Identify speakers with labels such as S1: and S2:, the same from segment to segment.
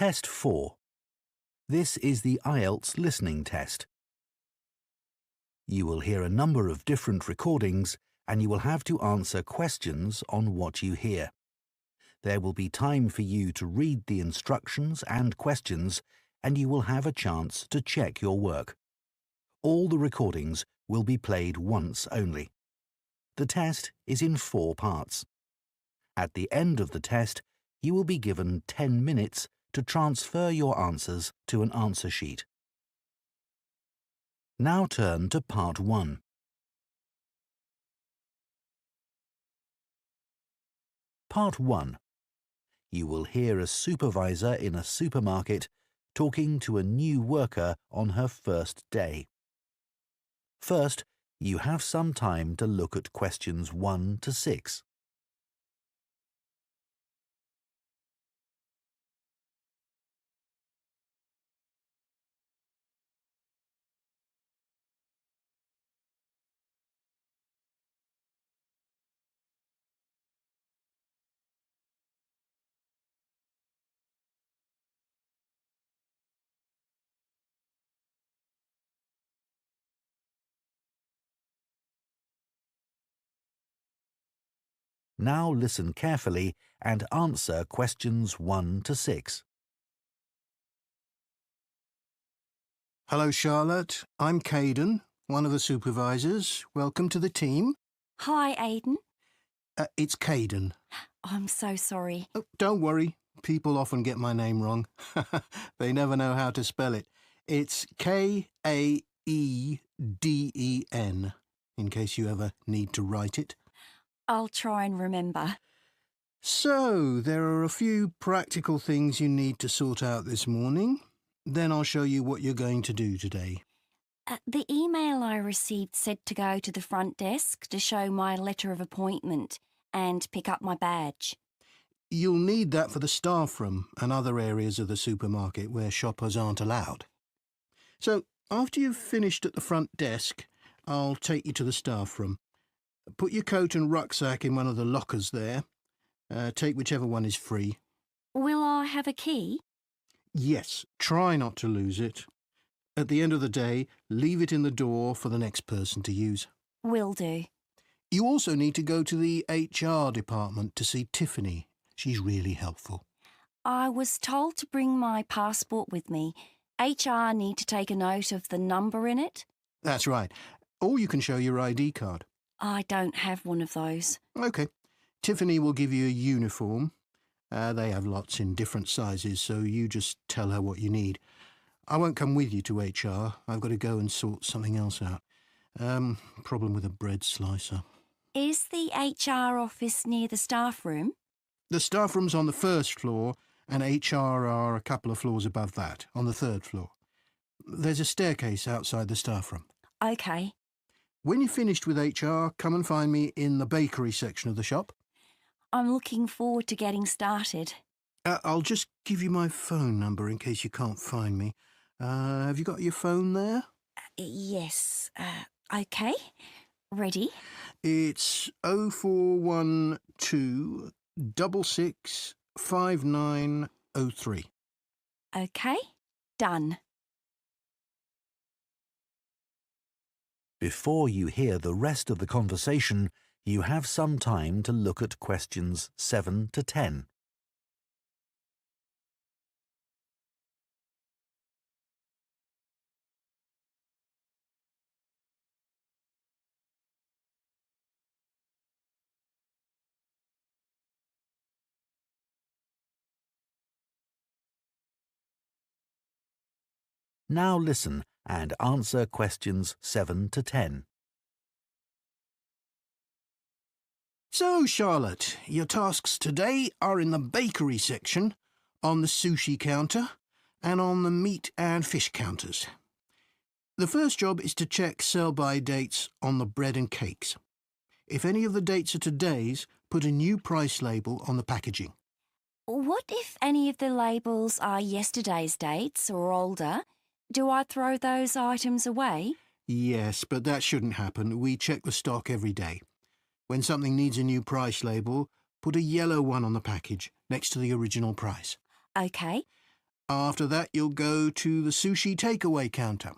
S1: Test 4. This is the Ielts listening test. You will hear a number of different recordings and you will have to answer questions on what you hear. There will be time for you to read the instructions and questions, and you will have a chance to check your work. All the recordings will be played once only. The test is in 4 parts. At the end of the test, you will be given 10 minutes to transfer your answers to an answer sheet. Now turn to Part 1. Part 1. You will hear a supervisor in a supermarket talking to a new worker on her first day. First, you have some time to look at questions 1 to 6. Now listen carefully and answer questions 1 to 6.
S2: Hello, Charlotte. I'm Caden, one of the supervisors. Welcome to the team.
S3: Hi, Aidan.
S2: It's Caden.
S3: I'm so sorry.
S2: Oh, don't worry. People often get my name wrong. They never know how to spell it. It's Kaeden, in case you ever need to write it.
S3: I'll try and remember.
S2: So, there are a few practical things you need to sort out this morning. Then I'll show you what you're going to do today.
S3: The email I received said to go to the front desk to show my letter of appointment and pick up my badge.
S2: You'll need that for the staff room and other areas of the supermarket where shoppers aren't allowed. So, after you've finished at the front desk, I'll take you to the staff room. Put your coat and rucksack in one of the lockers there. Take whichever one is free.
S3: Will I have a key?
S2: Yes, try not to lose it. At the end of the day, leave it in the door for the next person to use.
S3: Will do.
S2: You also need to go to the HR department to see Tiffany. She's really helpful.
S3: I was told to bring my passport with me. HR need to take a note of the number in it.
S2: That's right. Or you can show your ID card.
S3: I don't have one of those.
S2: OK. Tiffany will give you a uniform. They have lots in different sizes, so you just tell her what you need. I won't come with you to HR. I've got to go and sort something else out. Problem with a bread slicer.
S3: Is the HR office near the staff room?
S2: The staff room's on the 1st floor, and HR are a couple of floors above that, on the 3rd floor. There's a staircase outside the staff room.
S3: OK.
S2: When you're finished with HR, come and find me in the bakery section of the shop.
S3: I'm looking forward to getting started.
S2: I'll just give you my phone number in case you can't find me. Have you got your phone there?
S3: Yes. OK. Ready?
S2: It's 0412 66 5903.
S3: OK. Done.
S1: Before you hear the rest of the conversation, you have some time to look at questions 7 to 10. Now listen and answer questions 7 to 10.
S2: So, Charlotte, your tasks today are in the bakery section, on the sushi counter, and on the meat and fish counters. The first job is to check sell-by dates on the bread and cakes. If any of the dates are today's, put a new price label on the packaging.
S3: What if any of the labels are yesterday's dates or older? Do I throw those items away?
S2: Yes, but that shouldn't happen. We check the stock every day. When something needs a new price label, put a yellow one on the package, next to the original price.
S3: OK.
S2: After that, you'll go to the sushi takeaway counter.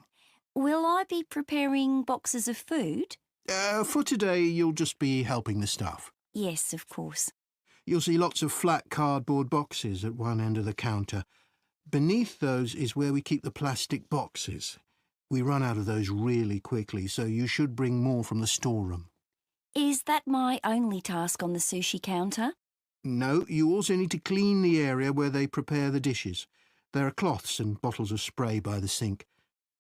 S3: Will I be preparing boxes of food?
S2: For today, you'll just be helping the staff.
S3: Yes, of course.
S2: You'll see lots of flat cardboard boxes at one end of the counter. Beneath those is where we keep the plastic boxes. We run out of those really quickly, so you should bring more from the storeroom.
S3: Is that my only task on the sushi counter?
S2: No, you also need to clean the area where they prepare the dishes. There are cloths and bottles of spray by the sink.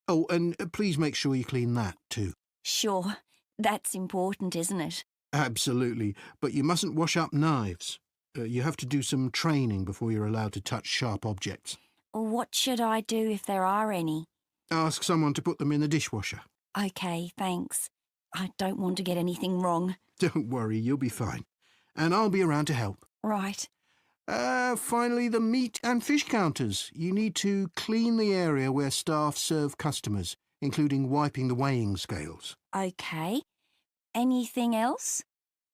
S2: Oh, and please make sure you clean that too.
S3: Sure. That's important, isn't it?
S2: Absolutely, but you mustn't wash up knives. You have to do some training before you're allowed to touch sharp objects.
S3: What should I do if there are any?
S2: Ask someone to put them in the dishwasher.
S3: OK, thanks. I don't want to get anything wrong.
S2: Don't worry, you'll be fine. And I'll be around to help.
S3: Right.
S2: Finally, the meat and fish counters. You need to clean the area where staff serve customers, including wiping the weighing scales.
S3: OK. Anything else?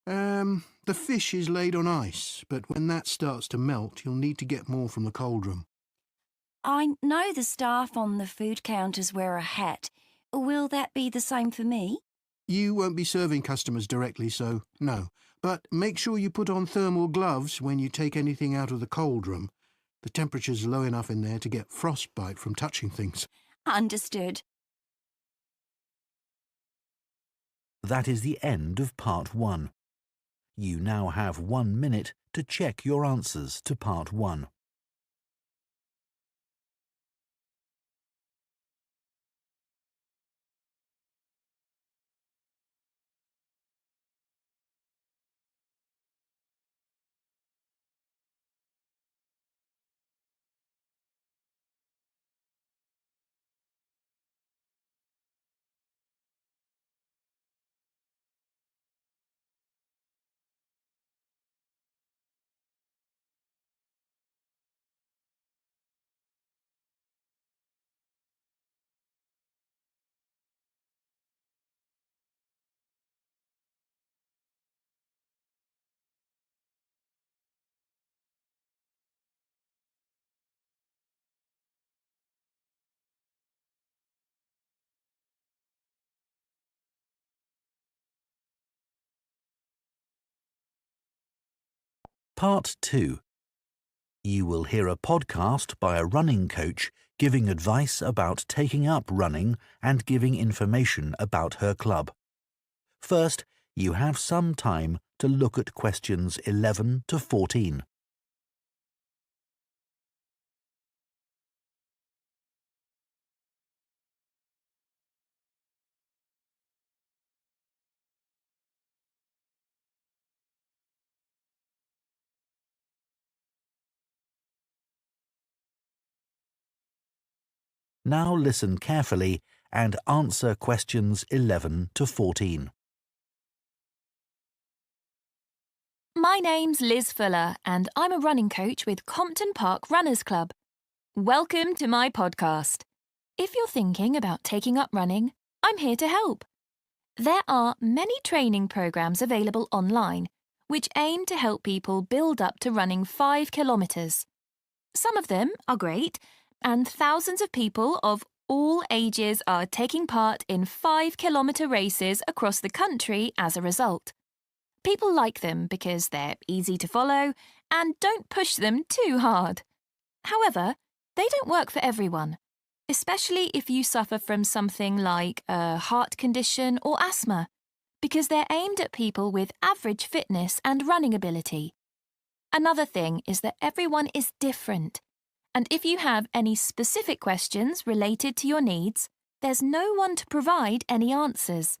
S2: The fish is laid on ice, but when that starts to melt, you'll need to get more from the cold room.
S3: I know the staff on the food counters wear a hat. Will that be the same for me?
S2: You won't be serving customers directly, so no. But make sure you put on thermal gloves when you take anything out of the cold room. The temperature's low enough in there to get frostbite from touching things.
S3: Understood.
S1: That is the end of Part 1. You now have 1 minute to check your answers to Part 1. Part 2. You will hear a podcast by a running coach giving advice about taking up running and giving information about her club. First, you have some time to look at questions 11 to 14. Now listen carefully and answer questions 11 to 14.
S4: My name's Liz Fuller and I'm a running coach with Compton Park Runners Club. Welcome to my podcast. If you're thinking about taking up running, I'm here to help. There are many training programs available online which aim to help people build up to running 5 kilometres. Some of them are great, and thousands of people of all ages are taking part in 5-kilometre races across the country as a result. People like them because they're easy to follow and don't push them too hard. However, they don't work for everyone, especially if you suffer from something like a heart condition or asthma, because they're aimed at people with average fitness and running ability. Another thing is that everyone is different, and if you have any specific questions related to your needs, there's no one to provide any answers.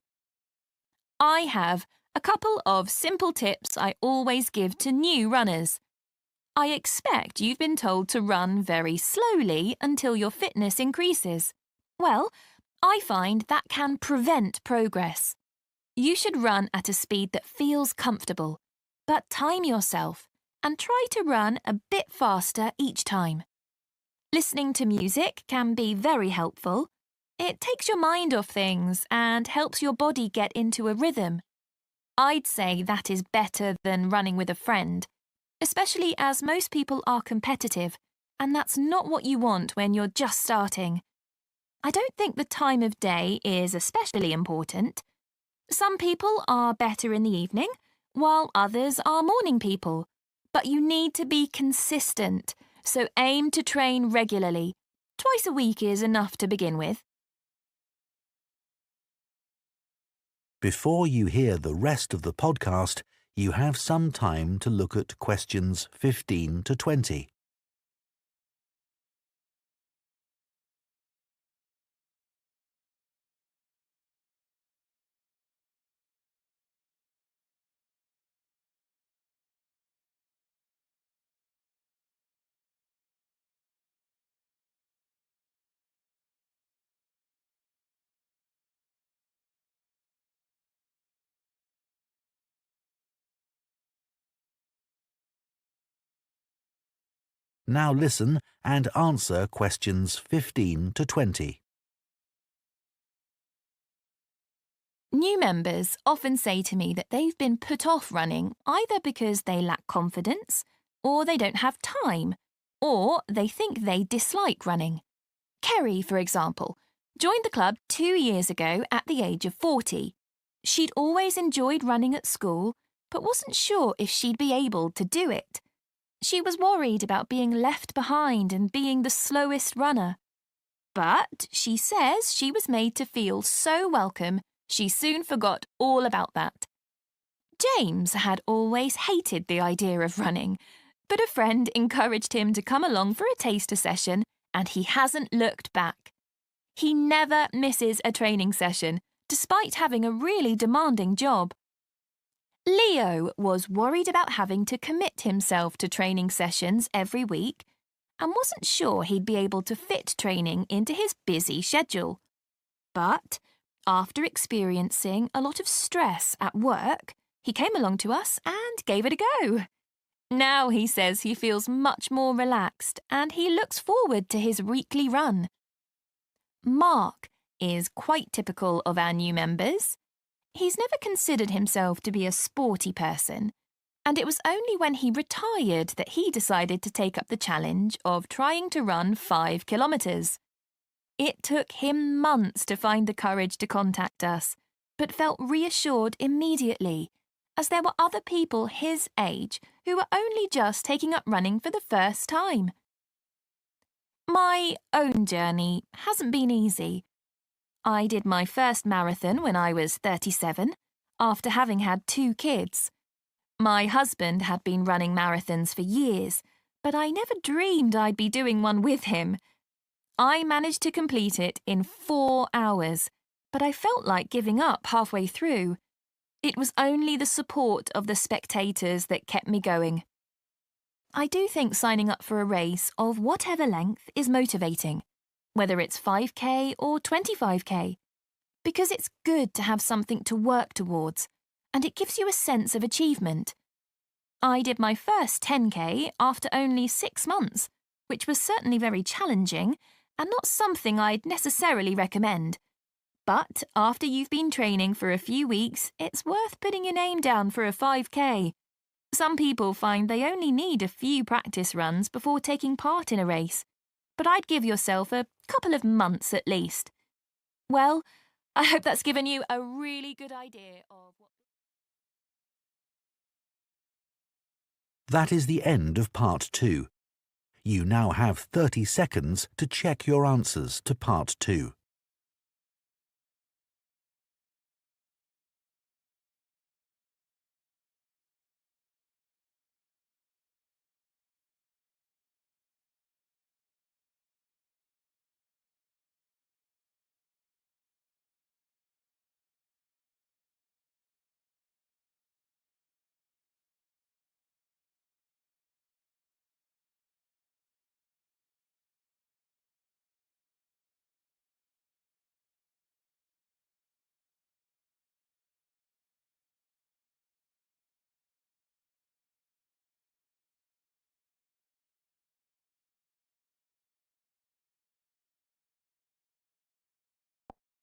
S4: I have a couple of simple tips I always give to new runners. I expect you've been told to run very slowly until your fitness increases. Well, I find that can prevent progress. You should run at a speed that feels comfortable, but time yourself and try to run a bit faster each time. Listening to music can be very helpful. It takes your mind off things and helps your body get into a rhythm. I'd say that is better than running with a friend, especially as most people are competitive and that's not what you want when you're just starting. I don't think the time of day is especially important. Some people are better in the evening, while others are morning people. But you need to be consistent, so aim to train regularly. Twice a week is enough to begin with.
S1: Before you hear the rest of the podcast, you have some time to look at questions 15 to 20. Now listen and answer questions 15 to 20.
S4: New members often say to me that they've been put off running either because they lack confidence, or they don't have time, or they think they dislike running. Kerry, for example, joined the club 2 years ago at the age of 40. She'd always enjoyed running at school, but wasn't sure if she'd be able to do it. She was worried about being left behind and being the slowest runner. But she says she was made to feel so welcome, she soon forgot all about that. James had always hated the idea of running, but a friend encouraged him to come along for a taster session, and he hasn't looked back. He never misses a training session, despite having a really demanding job. Leo was worried about having to commit himself to training sessions every week and wasn't sure he'd be able to fit training into his busy schedule. But after experiencing a lot of stress at work, he came along to us and gave it a go. Now he says he feels much more relaxed and he looks forward to his weekly run. Mark is quite typical of our new members. He's never considered himself to be a sporty person, and it was only when he retired that he decided to take up the challenge of trying to run 5 kilometres. It took him months to find the courage to contact us, but felt reassured immediately, as there were other people his age who were only just taking up running for the first time. My own journey hasn't been easy. I did my first marathon when I was 37, after having had 2 kids. My husband had been running marathons for years, but I never dreamed I'd be doing one with him. I managed to complete it in 4 hours, but I felt like giving up halfway through. It was only the support of the spectators that kept me going. I do think signing up for a race of whatever length is motivating, whether it's 5k or 25k, because it's good to have something to work towards, and it gives you a sense of achievement. I did my first 10k after only 6 months, which was certainly very challenging and not something I'd necessarily recommend. But after you've been training for a few weeks, it's worth putting your name down for a 5k. Some people find they only need a few practice runs before taking part in a race, but I'd give yourself a couple of months at least. Well, I hope that's given you a really good idea of what...
S1: That is the end of part 2. You now have 30 seconds to check your answers to part 2.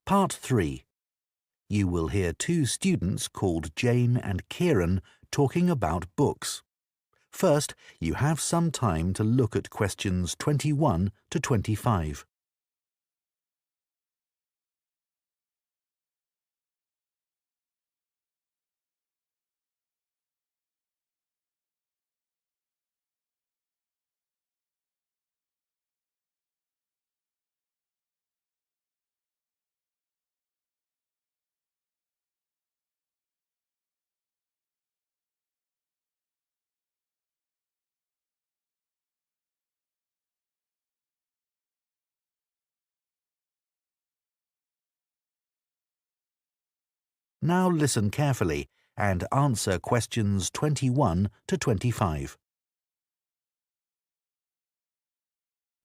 S1: Part 3. You will hear 2 students called Jane and Kieran talking about books. First, you have some time to look at questions 21 to 25. Now listen carefully and answer questions 21 to 25.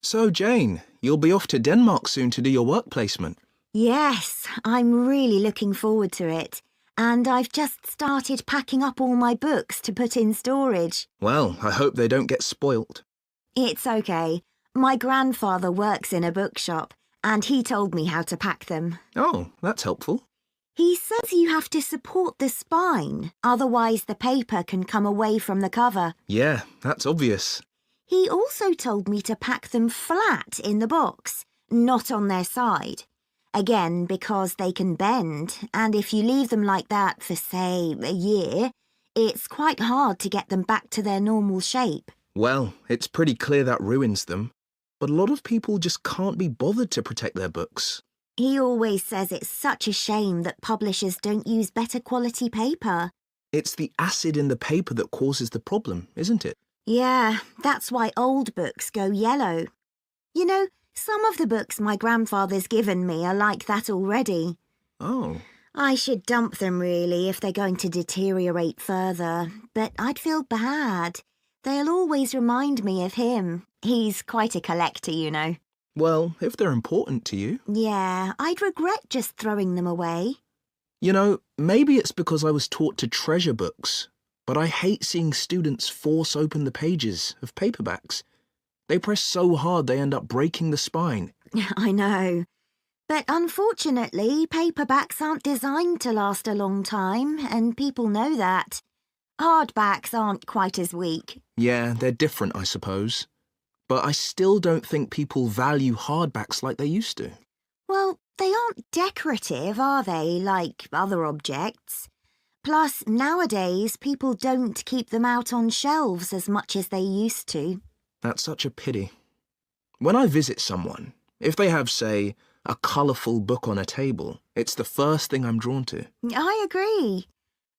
S5: So, Jane, you'll be off to Denmark soon to do your work placement.
S6: Yes, I'm really looking forward to it. And I've just started packing up all my books to put in storage.
S5: Well, I hope they don't get spoilt.
S6: It's okay. My grandfather works in a bookshop, and he told me how to pack them.
S5: Oh, that's helpful.
S6: He says you have to support the spine, otherwise the paper can come away from the cover.
S5: Yeah, that's obvious.
S6: He also told me to pack them flat in the box, not on their side. Again, because they can bend, and if you leave them like that for, say, a year, it's quite hard to get them back to their normal shape.
S5: Well, it's pretty clear that ruins them. But a lot of people just can't be bothered to protect their books.
S6: He always says it's such a shame that publishers don't use better quality paper.
S5: It's the acid in the paper that causes the problem, isn't it?
S6: Yeah, that's why old books go yellow. You know, some of the books my grandfather's given me are like that already.
S5: Oh.
S6: I should dump them really if they're going to deteriorate further, but I'd feel bad. They'll always remind me of him. He's quite a collector, you know.
S5: Well, if they're important to you.
S6: Yeah, I'd regret just throwing them away.
S5: You know, maybe it's because I was taught to treasure books, but I hate seeing students force open the pages of paperbacks. They press so hard they end up breaking the spine.
S6: I know. But unfortunately, paperbacks aren't designed to last a long time, and people know that. Hardbacks aren't quite as weak.
S5: Yeah, they're different, I suppose. But I still don't think people value hardbacks like they used to.
S6: Well, they aren't decorative, are they, like other objects? Plus, nowadays, people don't keep them out on shelves as much as they used to.
S5: That's such a pity. When I visit someone, if they have, say, a colourful book on a table, it's the first thing I'm drawn to.
S6: I agree.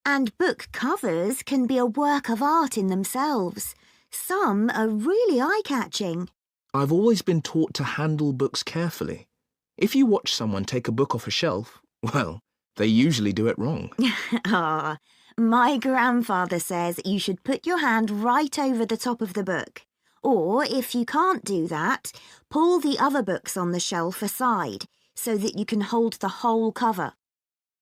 S6: And book covers can be a work of art in themselves. Some are really eye-catching.
S5: I've always been taught to handle books carefully. If you watch someone take a book off a shelf, well, they usually do it wrong.
S6: Ah, my grandfather says you should put your hand right over the top of the book. Or, if you can't do that, pull the other books on the shelf aside so that you can hold the whole cover.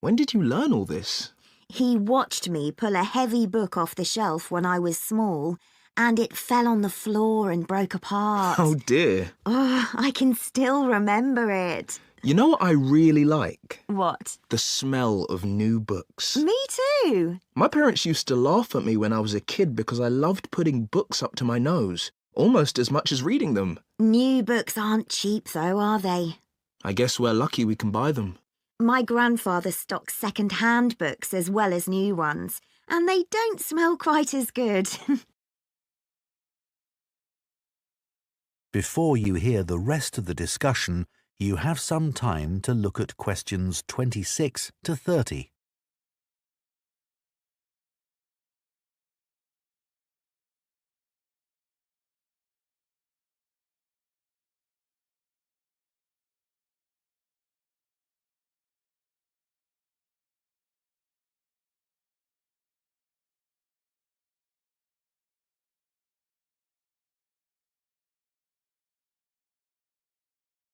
S5: When did you learn all this?
S6: He watched me pull a heavy book off the shelf when I was small, and it fell on the floor and broke apart.
S5: Oh dear.
S6: Oh, I can still remember it.
S5: You know what I really like?
S6: What?
S5: The smell of new books.
S6: Me too.
S5: My parents used to laugh at me when I was a kid because I loved putting books up to my nose, almost as much as reading them.
S6: New books aren't cheap though, are they?
S5: I guess we're lucky we can buy them.
S6: My grandfather stocks second-hand books as well as new ones, and they don't smell quite as good.
S1: Before you hear the rest of the discussion, you have some time to look at questions 26 to 30.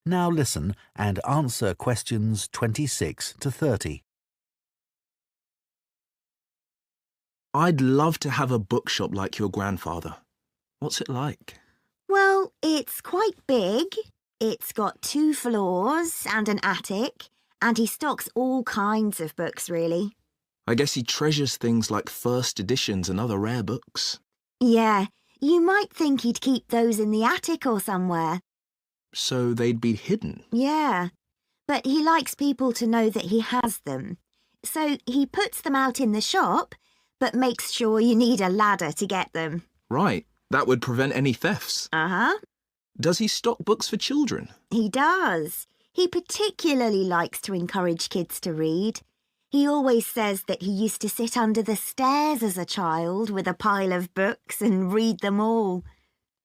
S1: Now listen and answer questions 26 to 30.
S5: I'd love to have a bookshop like your grandfather. What's it like?
S6: Well, it's quite big. It's got 2 floors and an attic, and he stocks all kinds of books, really.
S5: I guess he treasures things like first editions and other rare books.
S6: Yeah, you might think he'd keep those in the attic or somewhere.
S5: So they'd be hidden.
S6: Yeah, but he likes people to know that he has them. So he puts them out in the shop, but makes sure you need a ladder to get them.
S5: Right, that would prevent any thefts.
S6: Uh-huh.
S5: Does he stock books for children?
S6: He does. He particularly likes to encourage kids to read. He always says that he used to sit under the stairs as a child with a pile of books and read them all.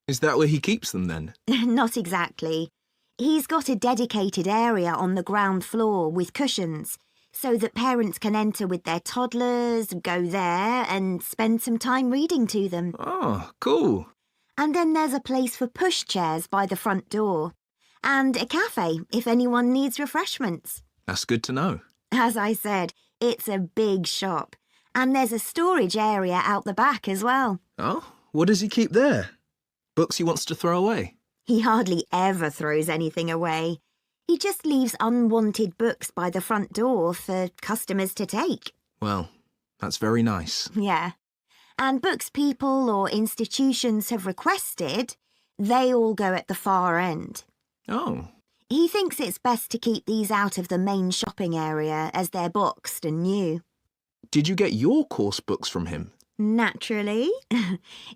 S5: Is that where he keeps them then?
S6: Not exactly. He's got a dedicated area on the ground floor with cushions so that parents can enter with their toddlers, go there and spend some time reading to them.
S5: Oh, cool.
S6: And then there's a place for pushchairs by the front door. And a cafe if anyone needs refreshments.
S5: That's good to know.
S6: As I said, it's a big shop. And there's a storage area out the back as well.
S5: Oh, what does he keep there? Books he wants to throw away?
S6: He hardly ever throws anything away. He just leaves unwanted books by the front door for customers to take.
S5: Well, that's very nice.
S6: Yeah. And books people or institutions have requested, they all go at the far end.
S5: Oh.
S6: He thinks it's best to keep these out of the main shopping area as they're boxed and new.
S5: Did you get your course books from him?
S6: Naturally.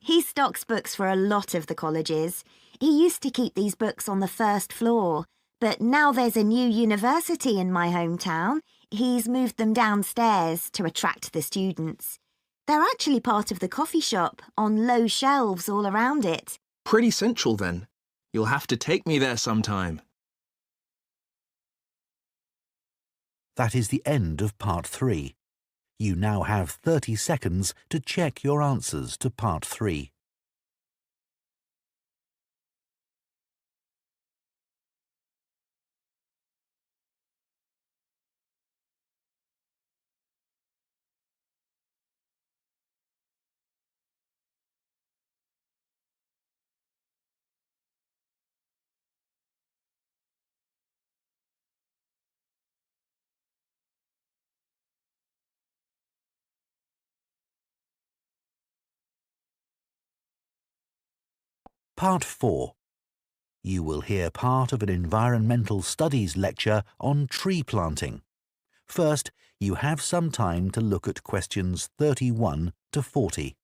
S6: He stocks books for a lot of the colleges. He used to keep these books on the first floor, but now there's a new university in my hometown. He's moved them downstairs to attract the students. They're actually part of the coffee shop, on low shelves all around it.
S5: Pretty central then. You'll have to take me there sometime.
S1: That is the end of part 3. You now have 30 seconds to check your answers to part 3. Part 4. You will hear part of an environmental studies lecture on tree planting. First, you have some time to look at questions 31 to 40.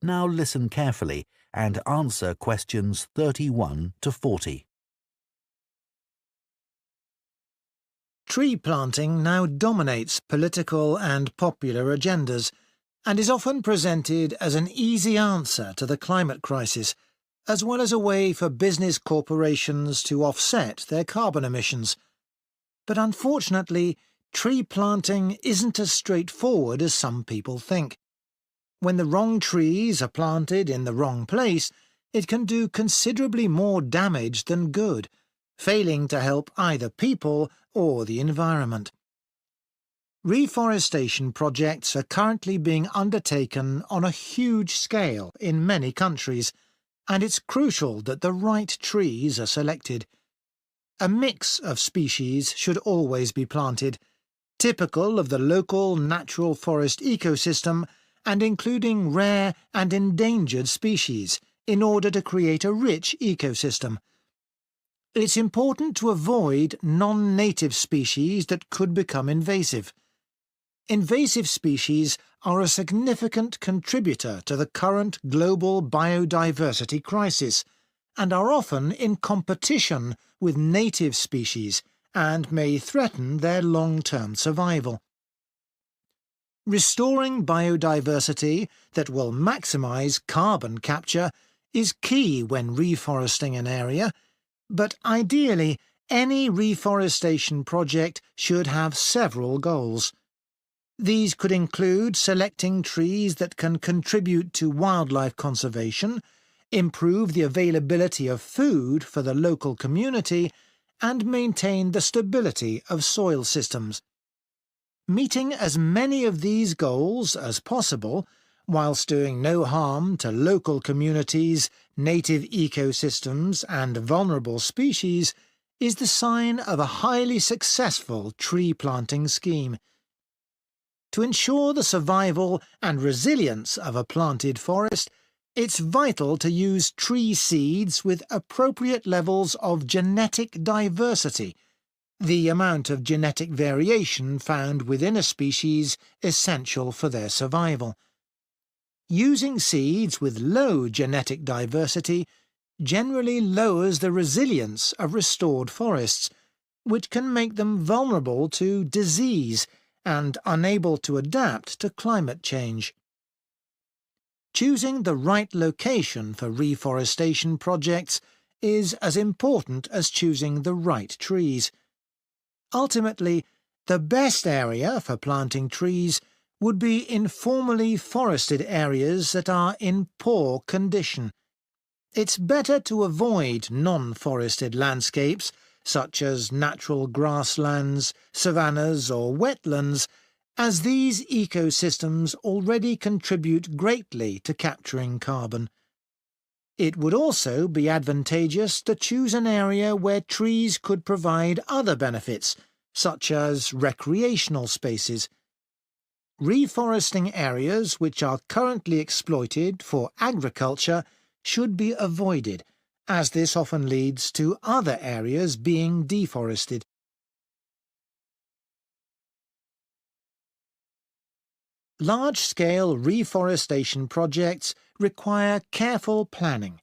S1: Now listen carefully and answer questions 31 to 40.
S7: Tree planting now dominates political and popular agendas and is often presented as an easy answer to the climate crisis, as well as a way for business corporations to offset their carbon emissions. But unfortunately, tree planting isn't as straightforward as some people think. When the wrong trees are planted in the wrong place, it can do considerably more damage than good, failing to help either people or the environment. Reforestation projects are currently being undertaken on a huge scale in many countries, and it's crucial that the right trees are selected. A mix of species should always be planted, typical of the local natural forest ecosystem and including rare and endangered species in order to create a rich ecosystem. It's important to avoid non-native species that could become invasive. Invasive species are a significant contributor to the current global biodiversity crisis and are often in competition with native species and may threaten their long-term survival. Restoring biodiversity that will maximise carbon capture is key when reforesting an area, but ideally any reforestation project should have several goals. These could include selecting trees that can contribute to wildlife conservation, improve the availability of food for the local community, and maintain the stability of soil systems. Meeting as many of these goals as possible, whilst doing no harm to local communities, native ecosystems, and vulnerable species, is the sign of a highly successful tree planting scheme. To ensure the survival and resilience of a planted forest, it's vital to use tree seeds with appropriate levels of genetic diversity, the amount of genetic variation found within a species essential for their survival. Using seeds with low genetic diversity generally lowers the resilience of restored forests, which can make them vulnerable to disease and unable to adapt to climate change. Choosing the right location for reforestation projects is as important as choosing the right trees. Ultimately, the best area for planting trees would be informally forested areas that are in poor condition. It's better to avoid non-forested landscapes such as natural grasslands, savannas or wetlands, as these ecosystems already contribute greatly to capturing carbon. It would also be advantageous to choose an area where trees could provide other benefits, such as recreational spaces. Reforesting areas which are currently exploited for agriculture should be avoided, as this often leads to other areas being deforested. Large-scale reforestation projects require careful planning.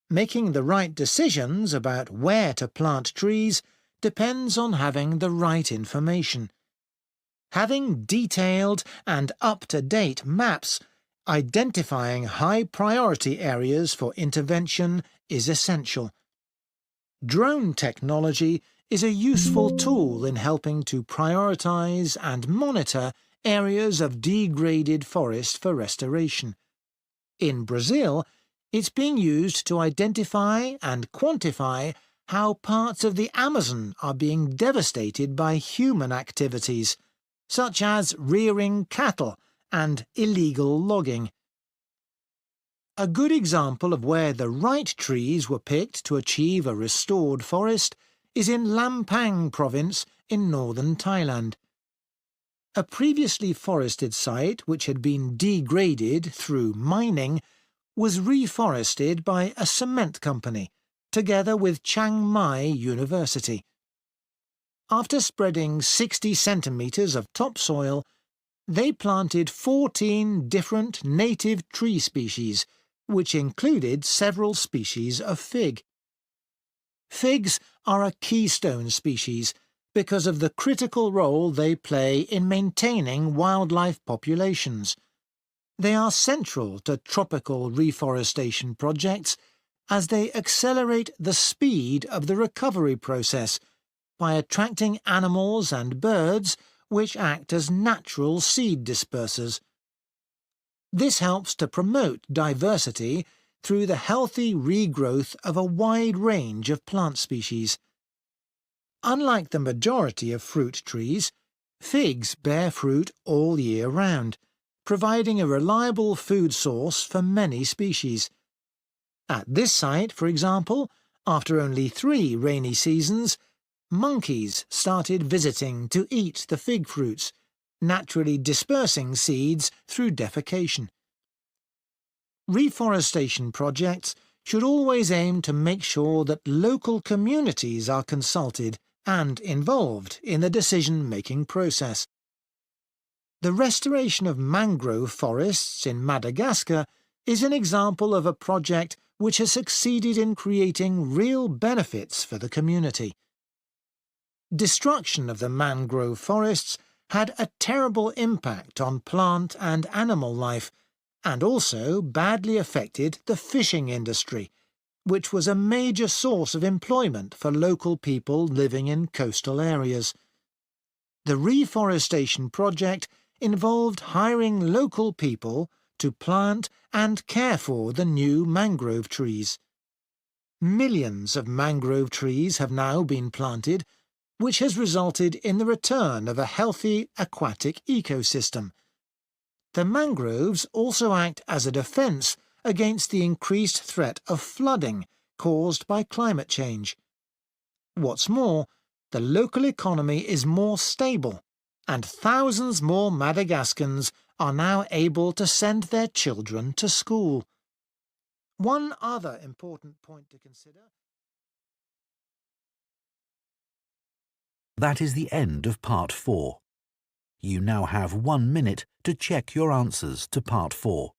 S7: Making the right decisions about where to plant trees depends on having the right information. Having detailed and up-to-date maps identifying high-priority areas for intervention is essential. Drone technology is a useful tool in helping to prioritise and monitor areas of degraded forest for restoration. In Brazil, it's being used to identify and quantify how parts of the Amazon are being devastated by human activities, such as rearing cattle and illegal logging. A good example of where the right trees were picked to achieve a restored forest is in Lampang province in northern Thailand. A previously forested site which had been degraded through mining was reforested by a cement company, together with Chiang Mai University. After spreading 60 centimetres of topsoil, they planted 14 different native tree species, which included several species of fig. Figs are a keystone species because of the critical role they play in maintaining wildlife populations. They are central to tropical reforestation projects as they accelerate the speed of the recovery process by attracting animals and birds which act as natural seed dispersers. This helps to promote diversity through the healthy regrowth of a wide range of plant species. Unlike the majority of fruit trees, figs bear fruit all year round, providing a reliable food source for many species. At this site, for example, after only 3 rainy seasons, monkeys started visiting to eat the fig fruits, naturally dispersing seeds through defecation. Reforestation projects should always aim to make sure that local communities are consulted and involved in the decision-making process. The restoration of mangrove forests in Madagascar is an example of a project which has succeeded in creating real benefits for the community. Destruction of the mangrove forests had a terrible impact on plant and animal life, and also badly affected the fishing industry, which was a major source of employment for local people living in coastal areas. The reforestation project involved hiring local people to plant and care for the new mangrove trees. Millions of mangrove trees have now been planted, which has resulted in the return of a healthy aquatic ecosystem. The mangroves also act as a defence against the increased threat of flooding caused by climate change. What's more, the local economy is more stable, and thousands more Madagascans are now able to send their children to school. One other important point to consider.
S1: That is the end of Part 4. You now have 1 minute to check your answers to Part 4.